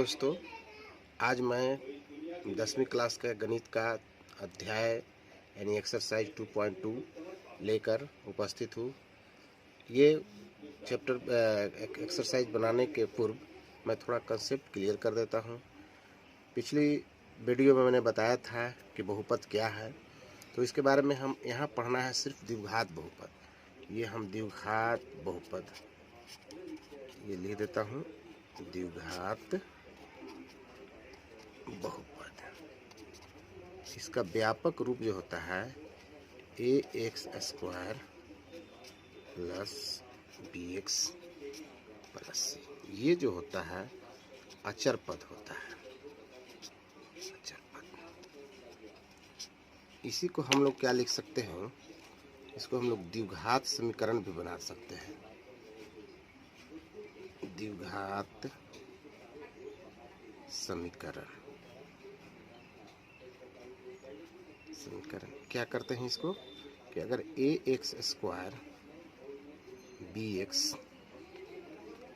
दोस्तों, आज मैं 10वीं क्लास का गणित का अध्याय यानी एक्सरसाइज 2.2 लेकर उपस्थित हूँ। ये एक्सरसाइज बनाने के पूर्व मैं थोड़ा कंसेप्ट क्लियर कर देता हूँ। पिछली वीडियो में मैंने बताया था कि बहुपद क्या है, तो इसके बारे में हम यहाँ पढ़ना है सिर्फ द्विघात बहुपद। ये हम द्विघात बहुपद ये लिख देता हूँ, द्विघात बहुपद। इसका व्यापक रूप जो होता है ax² plus bx plus c। ये जो होता है अचर पद होता है, अचर पद। इसी को हम लोग क्या लिख सकते हैं, इसको हम लोग द्विघात समीकरण भी बना सकते हैं। द्विघात समीकरण क्या करते हैं इसको कि अगर ax² bx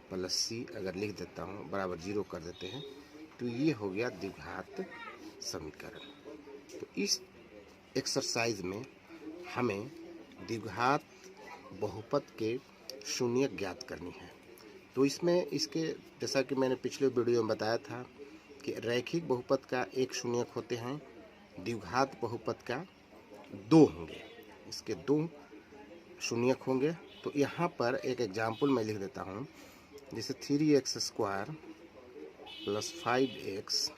प्लस c अगर लिख देता हूँ बराबर 0 कर देते हैं, तो ये हो गया द्विघात समीकरण। तो इस एक्सरसाइज में हमें द्विघात बहुपद के शून्य ज्ञात करनी है। तो इसमें इसके जैसा कि मैंने पिछले वीडियो में बताया था कि रैखिक बहुपद का एक शून्यक होते हैं, द्विघात बहुपद का 2 होंगे, इसके 2 शून्यक होंगे। तो यहाँ पर एक एग्जाम्पल मैं लिख देता हूँ, जैसे 3x² प्लस 5x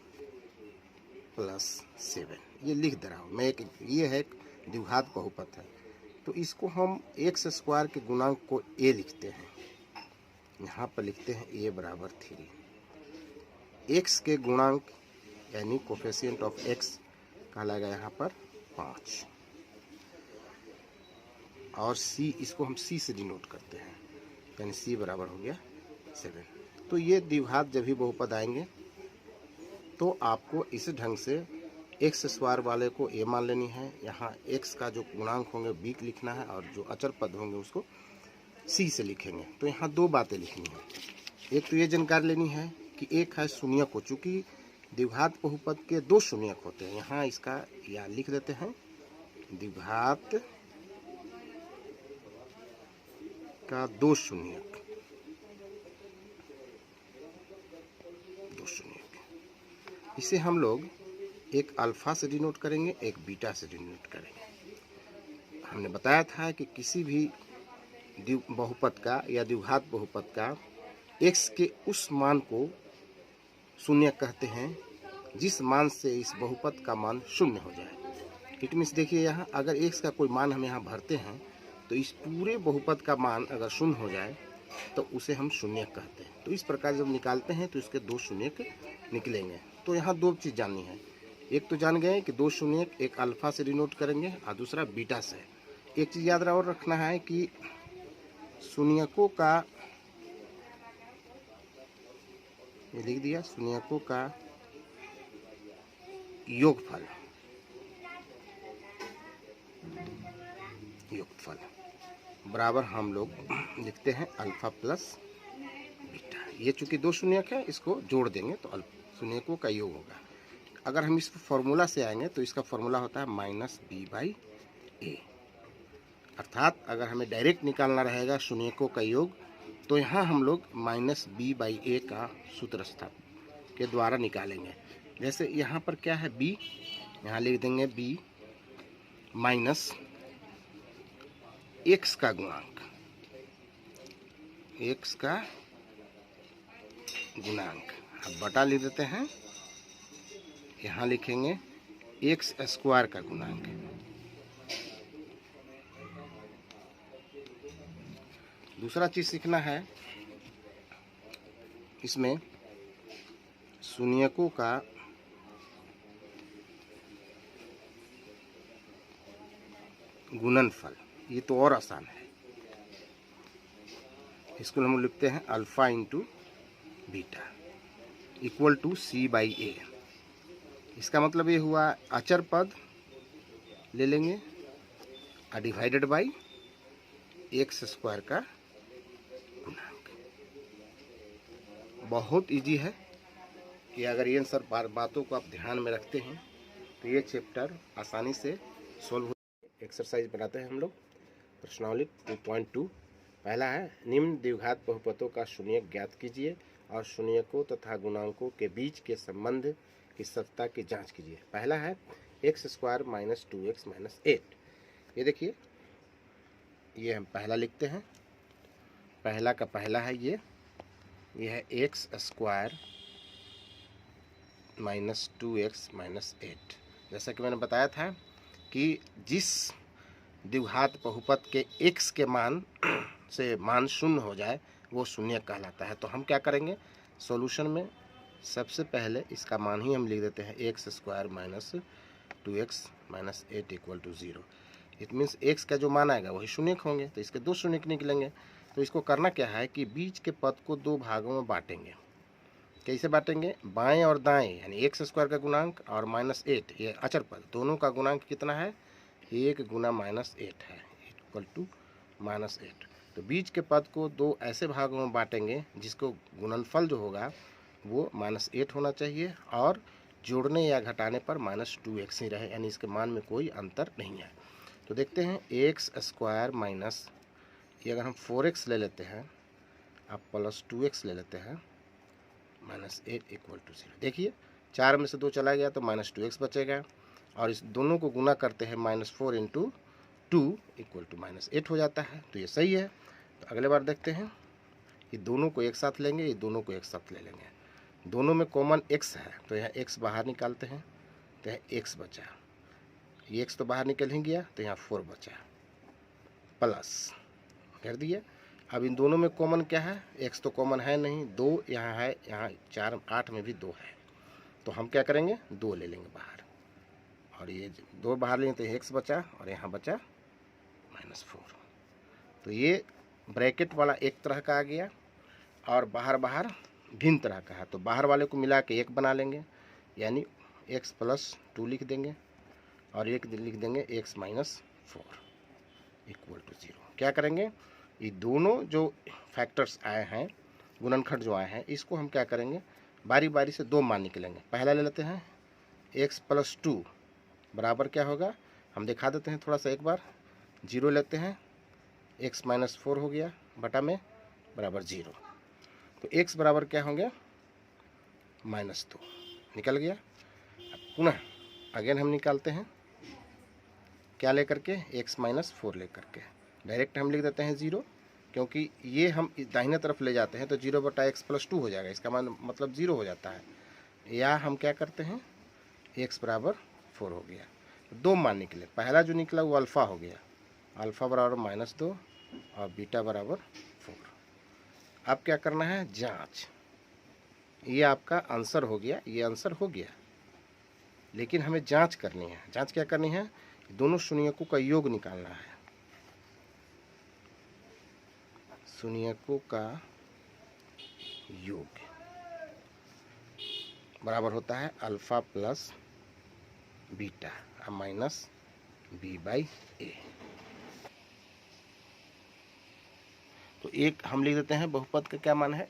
प्लस 7 ये लिख दे रहा हूँ मैं। ये है द्विघात बहुपद है, तो इसको हम x² के गुणांक को a लिखते हैं। यहाँ पर लिखते हैं a बराबर 3। x के गुणांक यानी कोफिशिएंट ऑफ x कहलाएगा यहाँ पर 5, और c इसको हम c से डिनोट करते हैं, यानी c बराबर हो गया 7। तो ये द्विघात जब भी बहुपद आएंगे तो आपको इस ढंग से x² वाले को a मान लेनी है, यहाँ x का जो गुणांक होंगे b लिखना है, और जो अचर पद होंगे उसको c से लिखेंगे। तो यहाँ 2 बातें लिखनी है। एक तो ये जानकारी लेनी है कि एक है शून्यक को, चूँकि द्विघात बहुपद के 2 शून्यक होते हैं, यहाँ इसका या लिख देते हैं द्विघात का 2 शून्यक, 2 शून्यक। इसे हम लोग एक अल्फा से डिनोट करेंगे, एक बीटा से डिनोट करेंगे। हमने बताया था कि किसी भी बहुपद का या द्विघात बहुपद का x के उस मान को शून्य कहते हैं जिस मान से इस बहुपद का मान शून्य हो जाए। इट मीन्स देखिए, यहाँ अगर x का कोई मान हम यहाँ भरते हैं तो इस पूरे बहुपद का मान अगर शून्य हो जाए तो उसे हम शून्य कहते हैं। तो इस प्रकार जब निकालते हैं तो इसके 2 शून्यक निकलेंगे। तो यहाँ 2 चीज़ जाननी है। एक तो जान गए कि 2 शून्यक, एक अल्फा से डिनोट करेंगे और दूसरा बीटा से। एक चीज़ याद और रखना है कि शून्यकों का, ये लिख दिया, शून्यकों का योगफल बराबर हम लोग लिखते हैं अल्फा प्लस बीटा। ये चूंकि 2 शून्यक है, इसको जोड़ देंगे तो शून्यकों का योग होगा। अगर हम इस फॉर्मूला से आएंगे तो इसका फॉर्मूला होता है -b/a। अर्थात अगर हमें डायरेक्ट निकालना रहेगा शून्यकों का योग, तो यहाँ हम लोग -b/a का सूत्र स्थापित के द्वारा निकालेंगे। जैसे यहाँ पर क्या है b, यहाँ लिख देंगे b माइनस x का गुणांक, x का गुणांक अब बटा लिख देते हैं, यहाँ लिखेंगे x² का गुणांक। दूसरा चीज सीखना है, इसमें शून्यकों का गुणनफल, ये तो और आसान है। इसको हम लिखते हैं alpha into beta equal to c/a। इसका मतलब ये हुआ अचर पद ले लेंगे और डिवाइडेड बाई x² का गुणांक। बहुत इजी है, ये अगर ये सब बातों को आप ध्यान में रखते हैं तो ये चैप्टर आसानी से सोल्व हो। एक्सरसाइज बनाते हैं हम लोग। प्रश्नावली 2.2 पहला है, निम्न द्विघात बहुपदों का शून्यक ज्ञात कीजिए और शून्यकों तथा गुणांकों के बीच के संबंध की सत्यता की जांच कीजिए। पहला है x² - 2x - 8। ये देखिए, ये हम पहला लिखते हैं। पहला का पहला है ये है x² - 2x - 8। जैसा कि मैंने बताया था कि जिस द्विघात बहुपद के x के मान से मान शून्य हो जाए वो शून्य कहलाता है। तो हम क्या करेंगे, सॉल्यूशन में सबसे पहले इसका मान ही हम लिख देते हैं x² - 2x - 8 = 0। It means x का जो मान आएगा वही शून्य होंगे, तो इसके दो शून्य निकलेंगे। तो इसको करना क्या है कि बीच के पद को दो भागों में बांटेंगे। कैसे बांटेंगे, बाएं और दाएं, यानी x² का गुणांक और -8 ये अचर पद, दोनों का गुणांक कितना है, 1 गुना -8 है = -8। तो बीच के पद को दो ऐसे भागों में बांटेंगे जिसको गुणनफल जो होगा वो -8 होना चाहिए और जोड़ने या घटाने पर -2x ही रहे, यानी इसके मान में कोई अंतर नहीं है। तो देखते हैं x² माइनस, ये अगर हम 4x ले लेते हैं, अब +2x ले लेते हैं, -8 = 0। देखिए 4 में से 2 चला गया तो -2x बचेगा और इस दोनों को गुना करते हैं, -4 × 2 = -8 हो जाता है। तो ये सही है। तो अगले बार देखते हैं, ये दोनों को एक साथ लेंगे, ये दोनों को एक साथ ले लेंगे। दोनों में कॉमन x है तो यहाँ x बाहर निकालते हैं, तो यहाँ x बचा, ये x तो बाहर निकल ही गया, तो यहाँ 4 बचा, प्लस कर दिए। अब इन दोनों में कॉमन क्या है, x तो कॉमन है नहीं, 2 यहाँ है, यहाँ 4 8 में भी 2 है, तो हम क्या करेंगे, 2 ले लेंगे बाहर, और ये 2 बाहर लेंगे तो x बचा और यहाँ बचा -4। तो ये ब्रैकेट वाला एक तरह का आ गया और बाहर बाहर भिन्न तरह का है। तो बाहर वाले को मिला के 1 बना लेंगे, यानी x + 2 लिख देंगे और एक लिख देंगे x - 4 = 0। क्या करेंगे, ये दोनों जो फैक्टर्स आए हैं, गुणनखंड जो आए हैं, इसको हम क्या करेंगे, बारी बारी से दो मान निकलेंगे। पहला ले लेते हैं x + 2 बराबर क्या होगा, हम दिखा देते हैं थोड़ा सा एक बार, 0 लेते हैं, x - 4 हो गया बटा में बराबर 0। तो x बराबर क्या होंगे, -2 निकल गया। अब पुनः अगेन हम निकालते हैं, क्या लेकर के, x - 4 लेकर के। डायरेक्ट हम लिख देते हैं 0, क्योंकि ये हम दाहिने तरफ ले जाते हैं तो 0 बटा x + 2 हो जाएगा, इसका मान मतलब 0 हो जाता है। या हम क्या करते हैं, x बराबर 4 हो गया, दो मान निकले। पहला जो निकला वो अल्फ़ा हो गया, अल्फ़ा बराबर -2 और बीटा बराबर 4। अब क्या करना है, जांच। ये आपका आंसर हो गया, ये आंसर हो गया, लेकिन हमें जांच करनी है। जांच क्या करनी है, दोनों शून्यकों का योग निकालना है। शून्यकों का योग बराबर होता है alpha plus beta minus b/a। तो एक हम लिख देते हैं, बहुपद का क्या मान है,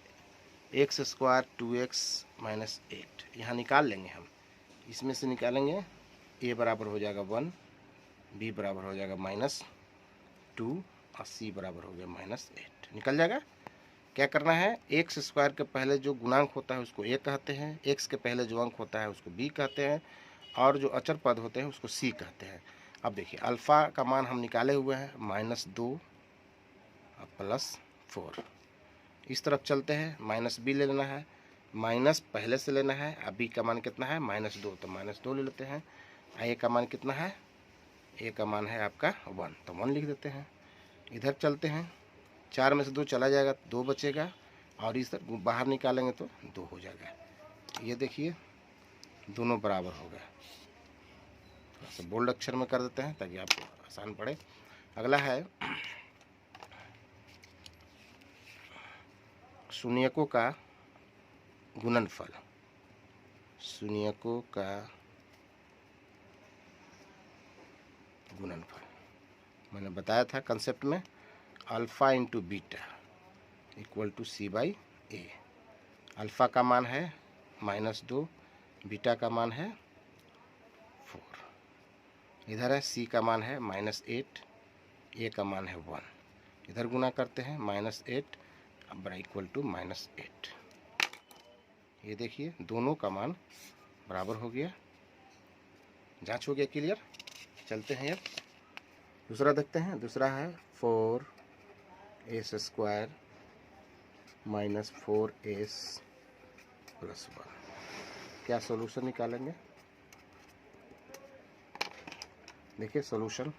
x² 2x - 8। यहाँ निकाल लेंगे हम, इसमें से निकालेंगे, a बराबर हो जाएगा 1, b बराबर हो जाएगा -2 और c बराबर हो गया -8, निकल जाएगा। क्या करना है, x² के पहले जो गुणांक होता है उसको a कहते हैं, x के पहले जो अंक होता है उसको b कहते हैं और जो अचर पद होते हैं उसको c कहते हैं। अब देखिए अल्फ़ा का मान हम निकाले हुए हैं, -2 और +4। इस तरफ चलते हैं, -b ले लेना है, माइनस पहले से लेना है। अब b का मान कितना है, -2, तो -2 ले लेते हैं। a का मान कितना है, a का मान है आपका 1, तो 1 लिख देते हैं। इधर चलते हैं, 4 में से 2 चला जाएगा, 2 बचेगा और इस तरफ बाहर निकालेंगे तो 2 हो जाएगा। ये देखिए दोनों बराबर हो गए। थोड़ा सा बोल्ड अक्षर में कर देते हैं ताकि आपको आसान पड़े। अगला है शून्यकों का गुणनफल। शून्यकों का गुणनफल मैंने बताया था कंसेप्ट में, अल्फ़ा × बीटा = c/a। अल्फ़ा का मान है -2, बीटा का मान है 4, इधर है सी का मान है -8, ए का मान है 1, इधर गुना करते हैं -8 बड़ा इक्वल टू -8। ये देखिए दोनों का मान बराबर हो गया। जांच हो गया क्लियर। चलते हैं अब दूसरा देखते हैं। दूसरा है 4s² - 4s + 1। क्या सॉल्यूशन निकालेंगे? देखिए सॉल्यूशन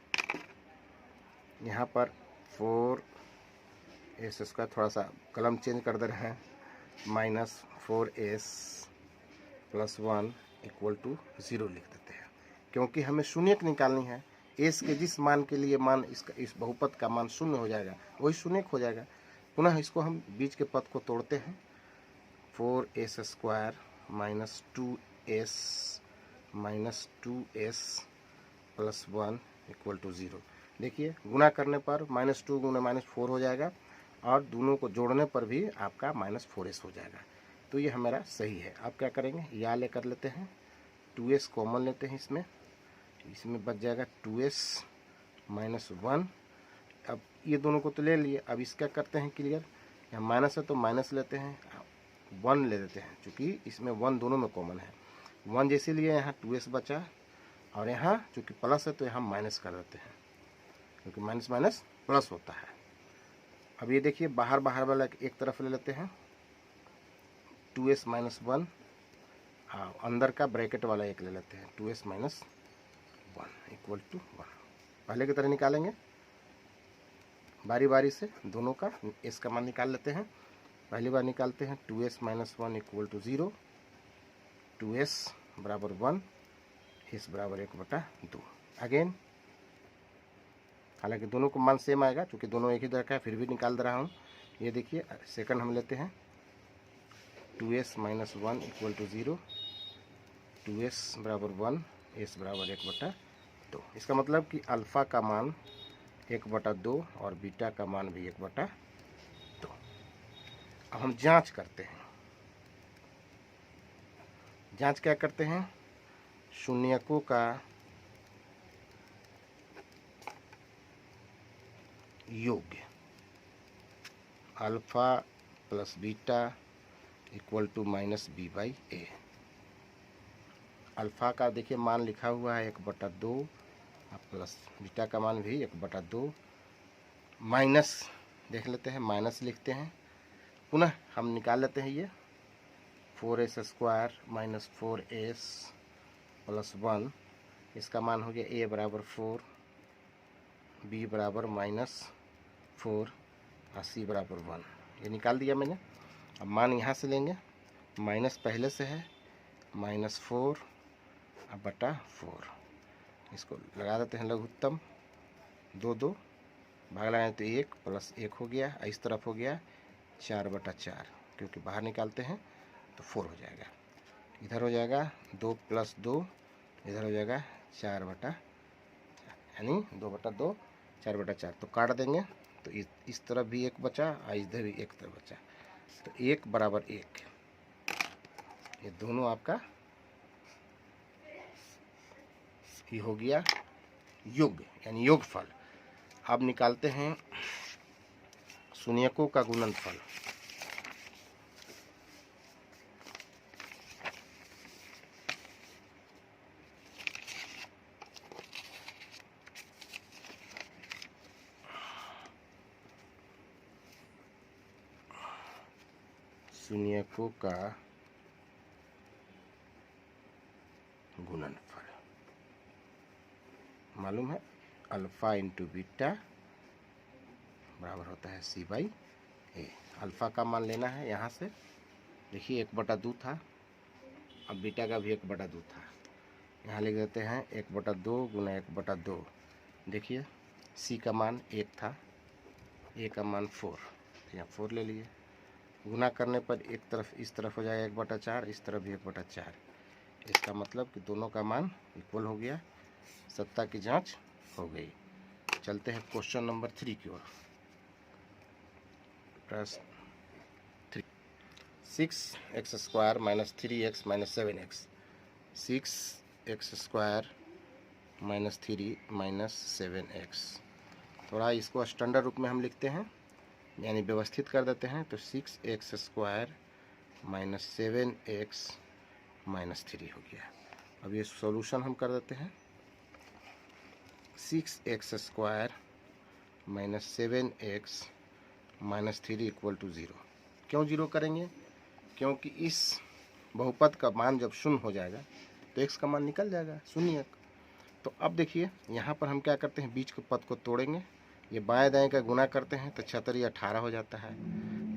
यहाँ पर 4s², थोड़ा सा कलम चेंज कर दे रहे हैं, -4s + 1 = 0 लिख देते हैं, क्योंकि हमें शून्यक निकालनी है। एस के जिस मान के लिए मान इसका इस बहुपद का मान शून्य हो जाएगा वही शून्यक हो जाएगा। पुनः इसको हम बीच के पद को तोड़ते हैं। 4s² - 2s + 1 = 0। देखिए गुना करने पर -2 गुना -4 हो जाएगा और दोनों को जोड़ने पर भी आपका -4s हो जाएगा। तो ये हमारा सही है। अब क्या करेंगे, या लेकर लेते हैं, 2s कॉमन लेते हैं, इसमें बच जाएगा 2s - 1। अब ये दोनों को तो ले लिए, अब इसका करते हैं क्लियर। यहाँ माइनस है तो माइनस लेते हैं, 1 ले लेते हैं, चूँकि इसमें 1 दोनों में कॉमन है। 1 जैसे लिए यहाँ 2s बचा, और यहाँ चूँकि प्लस है तो यहाँ माइनस कर देते हैं, क्योंकि माइनस माइनस प्लस होता है। अब ये देखिए बाहर वाला एक तरफ ले लेते हैं, 2s - 1, अंदर का ब्रैकेट वाला एक ले लेते हैं, 2s - 1 = 1। पहले की तरह निकालेंगे, बारी बारी से दोनों का s का मान निकाल लेते हैं। पहली बार निकालते हैं, 2s - 1 = 0, 2s = 1, s = 1/2। अगेन, हालांकि दोनों को मान सेम आएगा, क्योंकि दोनों एक ही तरह का है, फिर भी निकाल दे रहा हूँ। ये देखिए सेकंड हम लेते हैं, 2s - 1 = 0, 2s = 1, s = 1/2। इसका मतलब कि अल्फ़ा का मान 1/2 और बीटा का मान भी 1/2। अब हम जांच करते हैं। जांच क्या करते हैं, शून्यकों का योग, अल्फ़ा + बीटा = -b/a। अल्फ़ा का देखिए मान लिखा हुआ है 1/2, प्लस बीटा का मान भी 1/2, माइनस देख लेते हैं, माइनस लिखते हैं। पुनः हम निकाल लेते हैं ये 4s² - 4s + 1, इसका मान हो गया a = 4, b = -4 और c = 1। ये निकाल दिया मैंने। अब मान यहाँ से लेंगे, माइनस पहले से है, -4 / 4, इसको लगा देते हैं लघुत्तम, 2 भाग लगाएं तो 1 + 1 हो गया, इस तरफ हो गया 4/4, क्योंकि बाहर निकालते हैं तो 4 हो जाएगा। इधर हो जाएगा 2 + 2, इधर हो जाएगा 4/4, यानी 2/2 4/4। तो काट देंगे तो इस तरफ भी 1 बचा और इधर भी 1 तरफ बचा, तो 1 = 1। ये दोनों आपका ये हो गया योग, यानी योगफल। अब निकालते हैं शून्यकों का गुणनफल। शून्यकों का गुणनफल मालूम है, अल्फ़ा × बीटा बराबर होता है c/a। अल्फ़ा का मान लेना है यहाँ से, देखिए 1/2 था, अब बीटा का भी 1/2 था, यहाँ लिख देते हैं 1/2 × 1/2। देखिए c का मान 1 था, a का मान 4, तो यहाँ 4 ले लिए। गुना करने पर एक तरफ इस तरफ हो जाएगा 1/4, इस तरफ भी 1/4। इसका मतलब कि दोनों का मान इक्वल हो गया। सत्ता की जांच हो गई। चलते हैं क्वेश्चन नंबर 3 की ओर। प्रश्न 3, 6x² minus 3x minus 7x, 6x² minus 3 minus 7x। थोड़ा इसको स्टैंडर्ड रूप में हम लिखते हैं, यानी व्यवस्थित कर देते हैं। तो 6x² माइनस 7x माइनस 3 हो गया। अब ये सॉल्यूशन हम कर देते हैं। 6x² minus 7x minus 3 equal to 0। क्यों 0 करेंगे? क्योंकि इस बहुपद का मान जब शून्य हो जाएगा तो x का मान निकल जाएगा शून्य। तो अब देखिए यहाँ पर हम क्या करते हैं, बीच के पद को तोड़ेंगे। ये बाएं दाएं का गुना करते हैं तो 76 18 हो जाता है।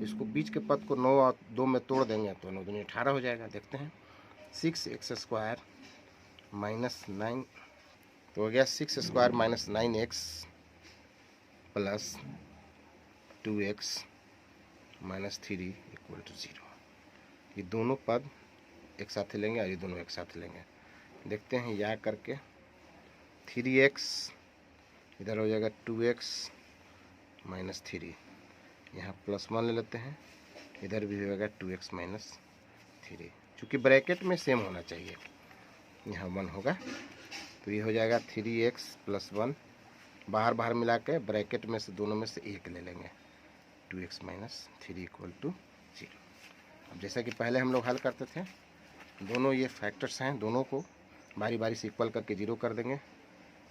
इसको बीच के पद को 9 और 2 में तोड़ देंगे तो 9 दूनी 18 हो जाएगा। देखते हैं 6x² माइनस 9 तो हो गया 6² minus 9x plus 2x minus 3 equal to 0। ये दोनों पद एक साथ लेंगे और ये दोनों एक साथ लेंगे। देखते हैं या करके 3x इधर हो जाएगा 2x माइनस 3, यहाँ +1 ले लेते हैं, इधर भी होगा 2x माइनस 3। चूँकि ब्रैकेट में सेम होना चाहिए, यहाँ 1 होगा तो ये हो जाएगा 3x प्लस 1, बाहर बाहर मिला के ब्रैकेट में से दोनों में से एक ले लेंगे, 2x माइनस 3 इक्वल टू 0। अब जैसा कि पहले हम लोग हल करते थे, दोनों ये फैक्टर्स हैं, दोनों को बारी बारी से इक्वल करके 0 कर देंगे।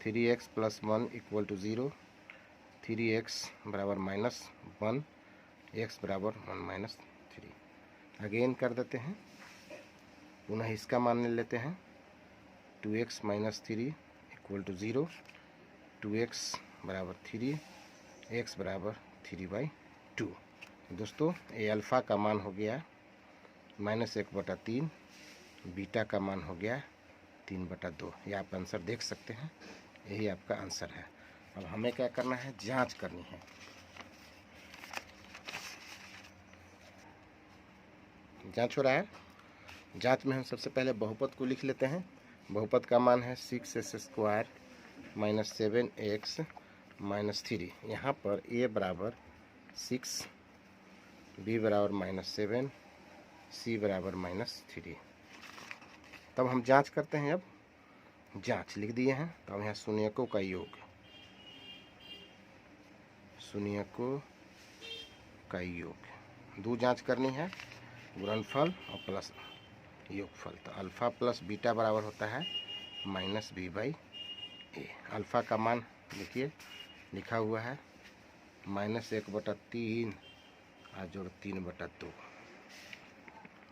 3x plus 1 equal to 0, 3x बराबर माइनस 1, x बराबर 1 माइनस 3। अगेन कर देते हैं, पुनः इसका मान ले लेते हैं। 2x minus 3 equal to 0, 2x बराबर 3, x बराबर 3/2। दोस्तों ये अल्फ़ा का मान हो गया -1/3, बीटा का मान हो गया 3/2। ये आप आंसर देख सकते हैं, यही आपका आंसर है। अब हमें क्या करना है, जांच करनी है। जांच हो रहा है। जांच में हम सबसे पहले बहुपद को लिख लेते हैं। बहुपद का मान है 6x² माइनस 7x माइनस 3। यहाँ पर a बराबर 6, b बराबर -7, c बराबर -3। तब हम जांच करते हैं। अब जांच लिख दिए हैं, तो अब यहाँ शून्यकों का योग, शून्यकों का योग, दो जांच करनी है, गुणनफल और प्लस योगफल। तो अल्फ़ा प्लस बीटा बराबर होता है -b/a। अल्फ़ा का मान देखिए लिखा हुआ है -1/3 और जोड़ 3/2,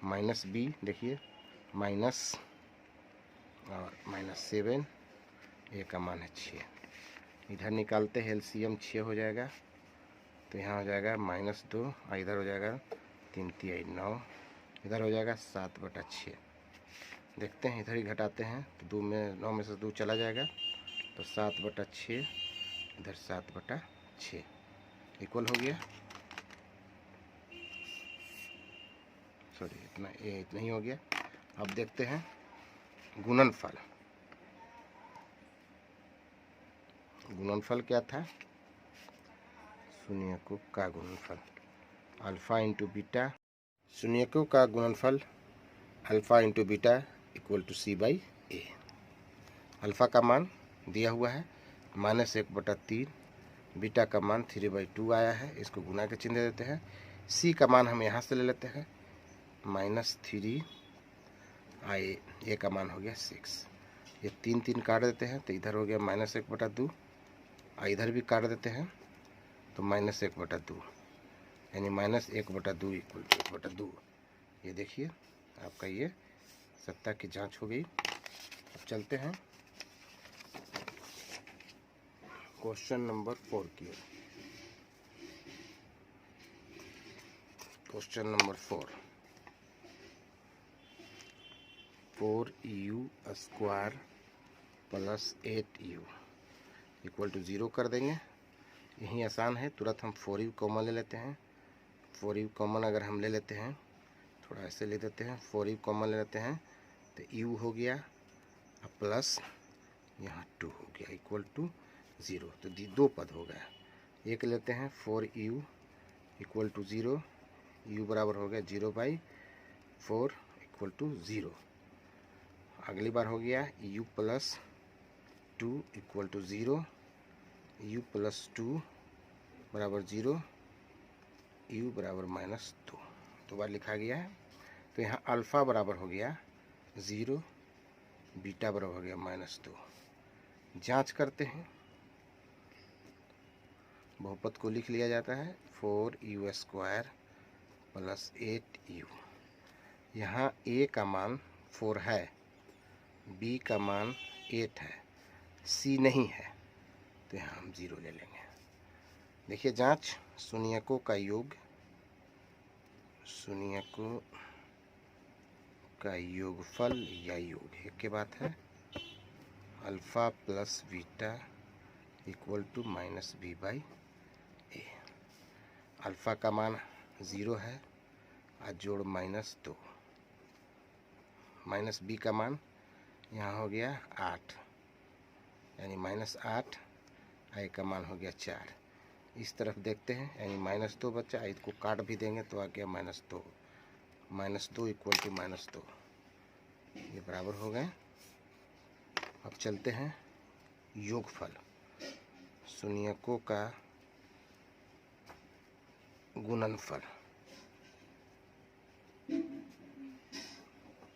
माइनस b देखिए माइनस और -7, ए का मान है 6। इधर निकालते हैं एलसीएम, 6 हो जाएगा तो यहाँ हो जाएगा -2 और इधर हो जाएगा 3 × 9, इधर हो जाएगा 7/6। देखते हैं इधर ही घटाते हैं तो 9 में से 2 चला जाएगा तो 7/6, इधर 7/6 इक्वल हो गया। सॉरी इतना ही हो गया। अब देखते हैं गुणनफल। गुणनफल क्या था, शून्यकों का गुणनफल अल्फ़ा इंटू बीटा, शून्यकों का गुणनफल alpha into beta equal to c/a। Alpha का मान दिया हुआ है -1/3, बीटा का मान 3/2 आया है, इसको गुना के चिन्ह देते हैं। c का मान हम यहाँ से ले लेते हैं -3, a का मान हो गया 6। ये 3 3 काट देते हैं तो इधर हो गया -1/2 और इधर भी काट देते हैं तो -1/2, यानी -1/2 इक्वल टू 1/2। ये देखिए आपका ये सत्ता की जांच हो गई। अब चलते हैं क्वेश्चन नंबर 4 की ओर। Question number 4u² plus 8u equal to 0 कर देंगे। यही आसान है, तुरंत हम 4u कॉमन ले लेते हैं। 4u कॉमन अगर हम ले लेते हैं, थोड़ा ऐसे ले देते हैं, 4u कॉमन ले लेते हैं तो u हो गया प्लस यहाँ 2 हो गया इक्वल टू 0। तो 2 पद हो गया। एक लेते हैं 4u इक्वल टू 0, u बराबर हो गया 0/2 4 इक्वल टू 0। अगली बार हो गया u plus 2 equal to 0, u plus 2 बराबर 0, u बराबर -2। दो बार लिखा गया है। तो यहाँ अल्फ़ा बराबर हो गया 0, बीटा बराबर हो गया -2। जांच करते हैं। बहुपद को लिख लिया जाता है 4u² प्लस 8u। यहाँ a का मान 4 है, b का मान 8 है, c नहीं है, तो यहाँ हम 0 ले लेंगे। देखिए जांच, शून्यकों का योग, शून्यकों का योगफल या योग एक के बात है। Alpha plus beta equal to -b/a। Alpha का मान 0 है और जोड़ -2, माइनस b का मान यहाँ हो गया 8, यानी -8, a का मान हो गया 4। इस तरफ देखते हैं, यानी -2 बचा, इसको काट भी देंगे तो आ गया -2, -2 इक्वल टू -2, ये बराबर हो गए। अब चलते हैं योगफल, शून्यकों का गुणनफल।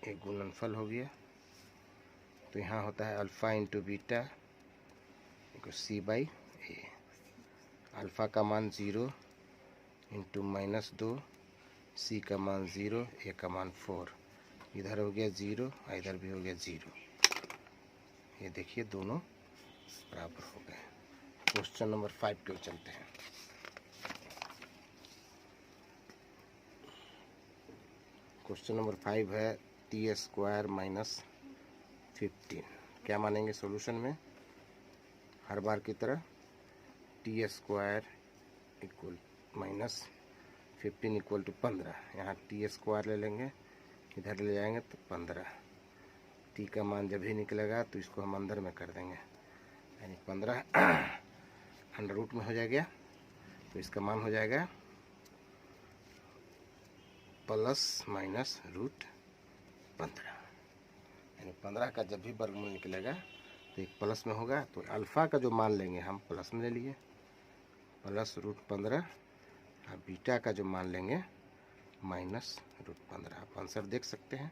एक गुणनफल हो गया, तो यहाँ होता है alpha into beta c/a। Alpha का मान 0 इंटू -2, c का मान 0, a का मान 4, इधर हो गया 0 और इधर भी हो गया 0। ये देखिए दोनों बराबर हो गए। क्वेश्चन नंबर 5 की ओर चलते हैं। क्वेश्चन नंबर 5 है t² - 15। क्या मानेंगे सॉल्यूशन में? हर बार की तरह t² इक्वल -15 इक्वल टू 15। यहाँ t² ले लेंगे, इधर ले जाएंगे तो 15। t का मान जब भी निकलेगा तो इसको हम अंदर में कर देंगे, यानी 15 अंडर रूट में हो जाएगा, तो इसका मान हो जाएगा ±√15। यानी 15 का जब भी वर्गमूल निकलेगा तो एक प्लस में होगा। तो अल्फ़ा का जो मान लेंगे हम प्लस में ले लिए, +√15, और बीटा का जो मान लेंगे -√15। आप आंसर देख सकते हैं।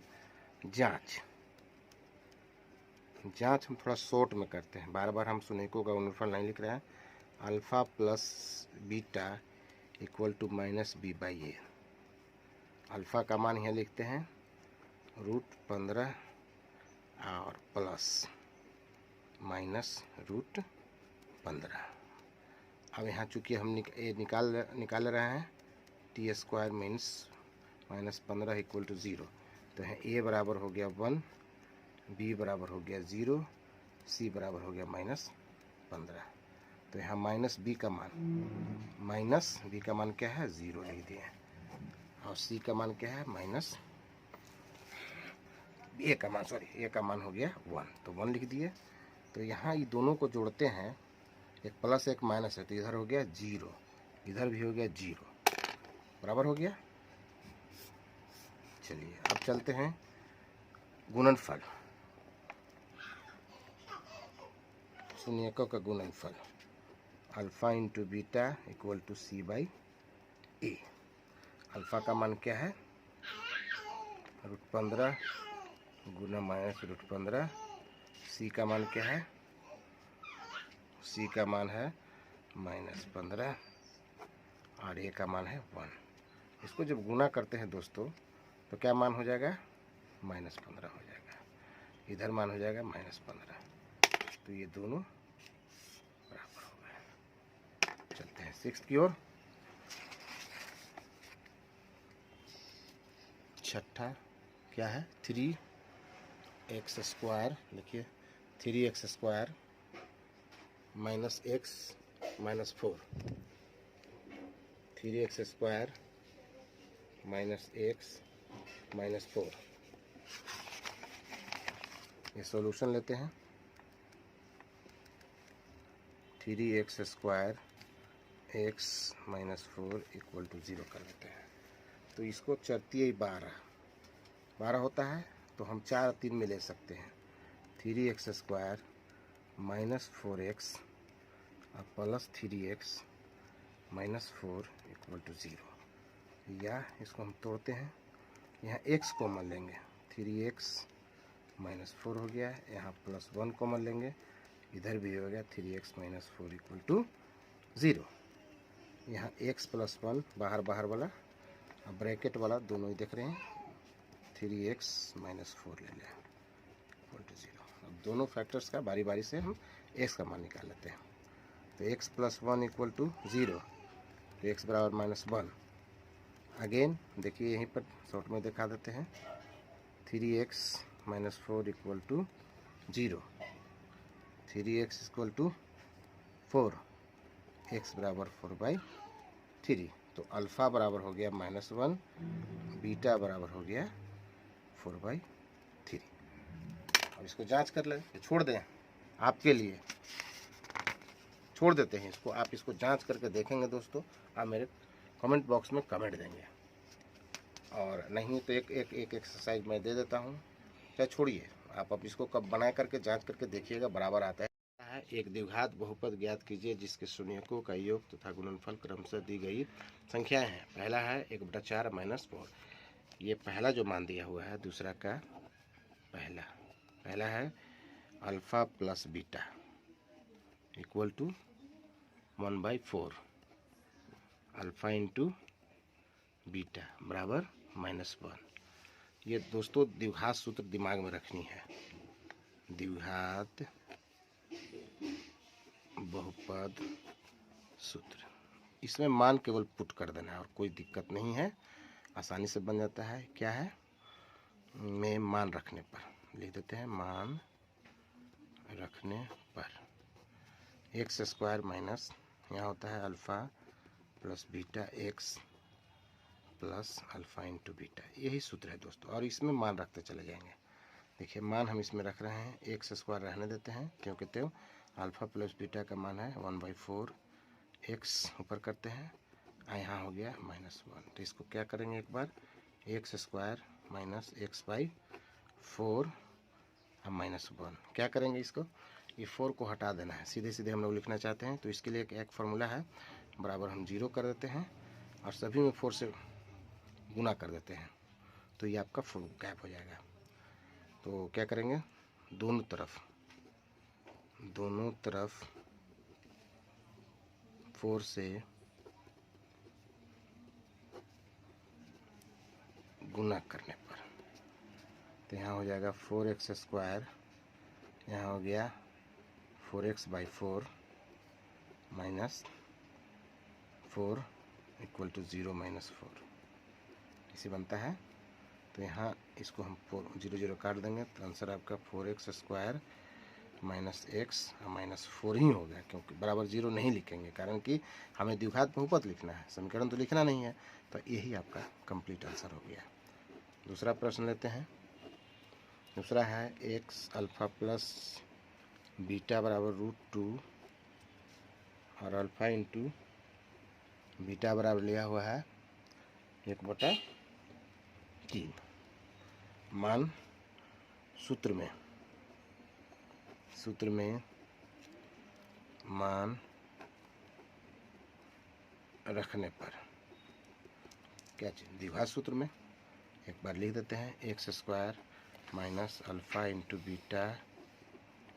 जांच हम थोड़ा शॉर्ट में करते हैं, बार बार हम शून्यकों का गुणनफल नहीं लिख रहे हैं। Alpha plus beta equal to -b/a। Alpha का मान यहाँ लिखते हैं √15 और प्लस -√15। अब यहाँ चूँकि हम निकाल रहे हैं t² मीन्स -15 इक्वल टू 0, तो यहाँ a बराबर हो गया 1, b बराबर हो गया 0, c बराबर हो गया -15। तो यहाँ -b का मान क्या है? 0 लिख दिए, और c का मान क्या है? a का मान हो गया 1, तो 1 लिख दिए। तो यहाँ ये दोनों को जोड़ते हैं, एक प्लस एक माइनस है, तो इधर हो गया 0, इधर भी हो गया 0, बराबर हो गया। चलिए अब चलते हैं गुणनफल, शून्यकों का गुणनफल। Alpha into beta equal to c/a। Alpha का मान क्या है? √15 गुना -√15। c का मान क्या है? c का मान है -15 और a का मान है 1। इसको जब गुना करते हैं दोस्तों तो क्या मान हो जाएगा? -15 हो जाएगा, इधर मान हो जाएगा -15। तो ये दोनों बराबर हो गए। चलते हैं 6th की ओर। छठा क्या है? 3x², लिखिए 3x² - x - 4, 3x² - x - 4। ये सॉल्यूशन लेते हैं। 3x² x - 4 इक्वल टू 0 कर लेते हैं। तो इसको चरती 12 12 होता है तो हम 4 और 3 में ले सकते हैं। 3x² माइनस 4x और plus 3x minus 4 equal to 0। या इसको हम तोड़ते हैं, यहाँ x कॉमन लेंगे, 3x माइनस 4 हो गया, यहाँ प्लस 1 कॉमन लेंगे, इधर भी हो गया 3x माइनस 4 इक्वल टू 0। यहाँ x प्लस 1 बाहर बाहर वाला और ब्रैकेट वाला दोनों ही देख रहे हैं, 3x माइनस 4 ले लिया इक्वल टू 0। अब दोनों फैक्टर्स का बारी बारी से हम x का मान निकाल लेते हैं। तो x प्लस 1 इक्वल टू 0, तो x बराबर माइनस 1। अगेन देखिए यहीं पर शॉर्ट में दिखा देते हैं, 3x minus 4 equal to 0, 3x equal to 4, x बराबर 4/3। तो अल्फ़ा बराबर हो गया -1, बीटा बराबर हो गया 4/3। अब इसको जांच कर लें, छोड़ दें, आपके लिए छोड़ देते हैं इसको। आप इसको जांच करके देखेंगे दोस्तों, आप मेरे कमेंट बॉक्स में कमेंट देंगे, और नहीं तो एक एक्सरसाइज मैं दे देता हूँ। क्या छोड़िए, आप अब इसको कब बना करके जांच करके देखिएगा, बराबर आता है। एक द्विघात बहुपद ज्ञात कीजिए जिसके शून्यकों का योग तथा गुणनफल क्रमशः दी गई संख्याएं हैं। पहला है 1/4 माइनस 4, ये पहला जो मान दिया हुआ है, दूसरा का पहला है alpha plus beta equal to 1/4, alpha into beta बराबर -1। ये दोस्तों द्विघात सूत्र दिमाग में रखनी है, द्विघात बहुपद सूत्र। इसमें मान केवल पुट कर देना है और कोई दिक्कत नहीं है, आसानी से बन जाता है। क्या है, में मान रखने पर लिख देते हैं, मान रखने पर x² माइनस यहाँ होता है alpha plus beta x plus alpha into beta, यही सूत्र है दोस्तों। और इसमें मान रखते चले जाएंगे। देखिए मान हम इसमें रख रहे हैं, x² रहने देते हैं क्योंकि तो अल्फ़ा प्लस बीटा का मान है 1/4, x ऊपर करते हैं, यहाँ हो गया -1। तो इसको क्या करेंगे, एक बार x² माइनस x/4 और -1 क्या करेंगे, इसको ये 4 को हटा देना है, सीधे सीधे हम लोग लिखना चाहते हैं। तो इसके लिए एक फार्मूला है, बराबर हम 0 कर देते हैं और सभी में 4 से गुना कर देते हैं, तो ये आपका 4 गैप हो जाएगा। तो क्या करेंगे, दोनों तरफ 4 से गुना करने पर, तो यहाँ हो जाएगा 4x², यहाँ हो गया 4x/4 माइनस 4 इक्वल टू 0 -4, इसे बनता है। तो यहाँ इसको हम 0 काट देंगे, तो आंसर आपका 4x² माइनस x -4 ही हो गया, क्योंकि बराबर 0 नहीं लिखेंगे, कारण कि हमें द्विघात बहुपद लिखना है, समीकरण तो लिखना नहीं है। तो यही आपका कंप्लीट आंसर हो गया। दूसरा प्रश्न लेते हैं। दूसरा है x अल्फ़ा प्लस बीटा बराबर √2 और अल्फ़ा इंटू बीटा बराबर लिया हुआ है 1/3। मान सूत्र में मान रखने पर क्या चीज़, द्विघात सूत्र में एक बार लिख देते हैं, x² minus alpha into beta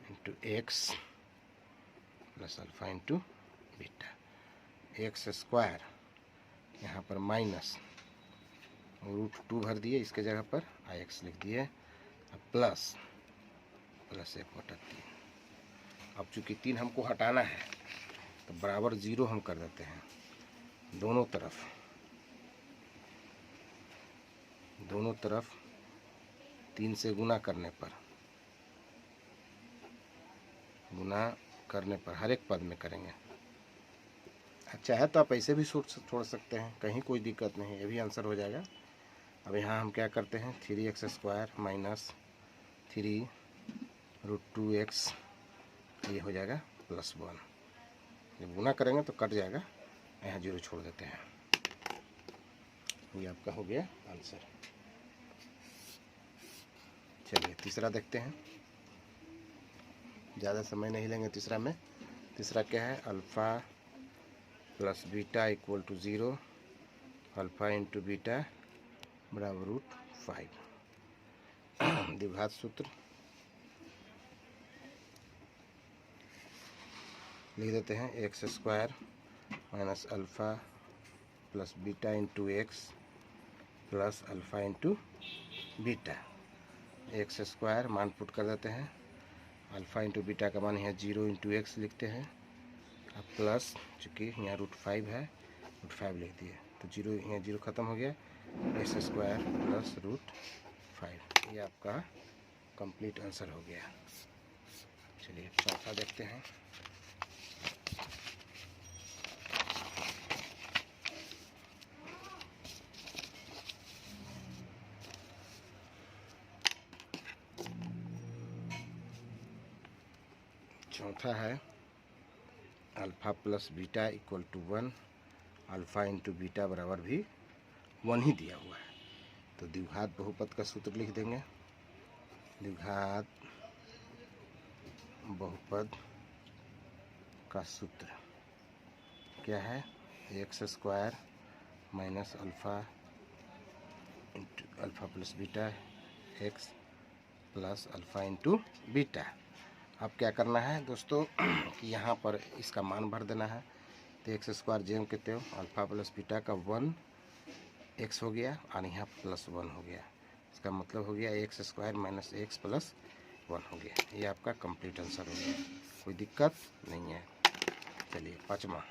into x plus alpha into beta, x² यहाँ पर माइनस √2 भर दिए इसके जगह पर, x लिख दिए, प्लस 1/3। अब चूँकि 3 हमको हटाना है तो बराबर 0 हम कर देते हैं, दोनों तरफ 3 से गुना करने पर हर एक पद में करेंगे। अच्छा है तो आप ऐसे भी छोड़ सकते हैं, कहीं कोई दिक्कत नहीं, ये भी आंसर हो जाएगा। अब यहाँ हम क्या करते हैं, 3x² माइनस 3 √2x, ये हो जाएगा +1। जब गुना करेंगे तो कट जाएगा, यहाँ 0 छोड़ देते हैं, ये आपका हो गया आंसर। चलिए तीसरा देखते हैं, ज़्यादा समय नहीं लेंगे तीसरा में। तीसरा क्या है, alpha plus beta equal to 0, alpha into beta बराबर √5। द्विघात सूत्र लिख देते हैं, X square minus alpha plus beta into X plus alpha into beta. X square मान पुट कर देते हैं, अल्फ़ा इंटू बीटा का मान यहाँ 0 इंटू एक्स लिखते हैं, अब प्लस चूँकि यहाँ √5 है, √5 लिख दिए तो 0 यहाँ 0 ख़त्म हो गया, एक्स स्क्वायर प्लस √5। ये आपका कंप्लीट आंसर हो गया। चलिए चौथा देखते हैं। चौथा है alpha plus beta equal to 1, alpha into beta बराबर भी 1 ही दिया हुआ है। तो द्विघात बहुपद का सूत्र लिख देंगे। द्विघात बहुपद का सूत्र क्या है, x square minus alpha into alpha plus beta x plus alpha into beta. अब क्या करना है दोस्तों कि यहाँ पर इसका मान भर देना है। तो एक्स स्क्वायर जेम कहते हो, अल्फ़ा प्लस बीटा का 1 एक्स हो गया और यहाँ प्लस 1 हो गया। इसका मतलब हो गया x square minus x plus 1 हो गया। ये आपका कंप्लीट आंसर हो गया, कोई दिक्कत नहीं है। चलिए पाँचवा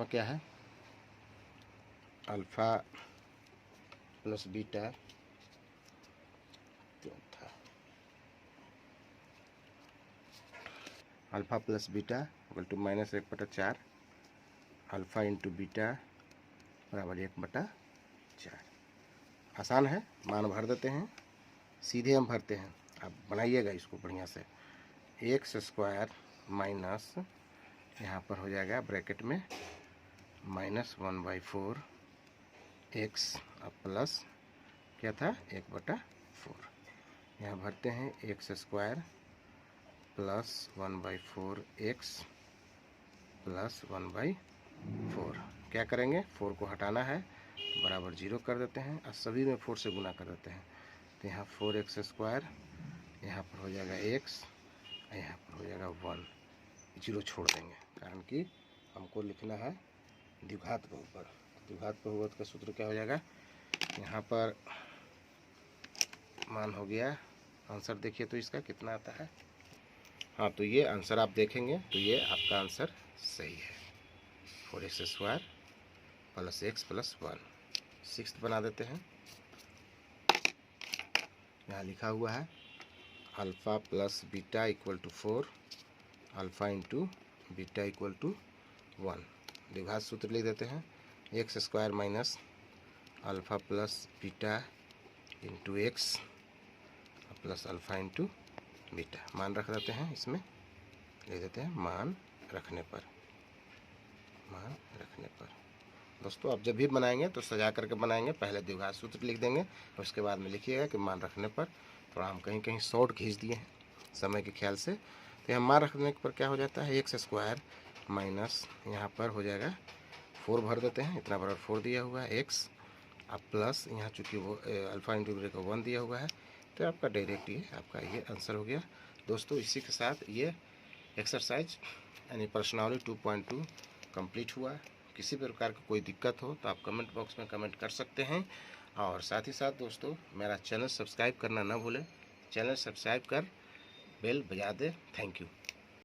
क्या है, alpha plus beta, alpha plus beta equal to -1/4, alpha into beta बराबर 1/4। आसान है, मान भर देते हैं, सीधे हम भरते हैं। अब बनाइएगा इसको बढ़िया से, एक्स स्क्वायर माइनस यहाँ पर हो जाएगा ब्रैकेट में -1/4 एक्स अब प्लस क्या था 1/4। यहाँ भरते हैं X square plus 1/4 x plus 1/4। क्या करेंगे, 4 को हटाना है, बराबर 0 कर देते हैं और सभी में 4 से गुना कर देते हैं। तो यहाँ 4x स्क्वायर, यहाँ पर हो जाएगा x, यहाँ पर हो जाएगा 1, 0 छोड़ देंगे कारण कि हमको लिखना है द्विघात बहुपद। द्विघात बहुपद का सूत्र क्या हो जाएगा, यहाँ पर मान हो गया, आंसर देखिए तो इसका कितना आता है। हाँ, तो ये आंसर आप देखेंगे तो ये आपका आंसर सही है, 4x square plus x plus 1। Sixth बना देते हैं, यहाँ लिखा हुआ है alpha plus beta equal to 4, alpha into beta equal to 1। द्विघात सूत्र लिख देते हैं, X square minus alpha plus beta into X plus alpha into beta. मान रख देते हैं, इसमें लिख देते हैं मान रखने पर। दोस्तों आप जब भी बनाएंगे तो सजा करके बनाएंगे, पहले द्विघात सूत्र लिख देंगे और उसके बाद में लिखिएगा कि मान रखने पर। थोड़ा हम कहीं कहीं शॉर्ट खींच दिए हैं समय के ख्याल से, तो यहाँ मान रखने पर क्या हो जाता है, एक्स स्क्वायर माइनस यहाँ पर हो जाएगा 4 भर देते हैं, इतना बराबर 4 दिया हुआ है एक्स, अब प्लस यहाँ चूँकि वो अल्फ़ा इंटू बीटा का 1 दिया हुआ है, तो आपका डायरेक्ट ये आपका ये आंसर हो गया। दोस्तों इसी के साथ ये एक्सरसाइज यानी प्रश्नावली 2.2 कंप्लीट हुआ। किसी प्रकार की कोई दिक्कत हो तो आप कमेंट बॉक्स में कमेंट कर सकते हैं, और साथ ही साथ दोस्तों मेरा चैनल सब्सक्राइब करना ना भूलें। चैनल सब्सक्राइब कर बेल बजा दे। Thank you.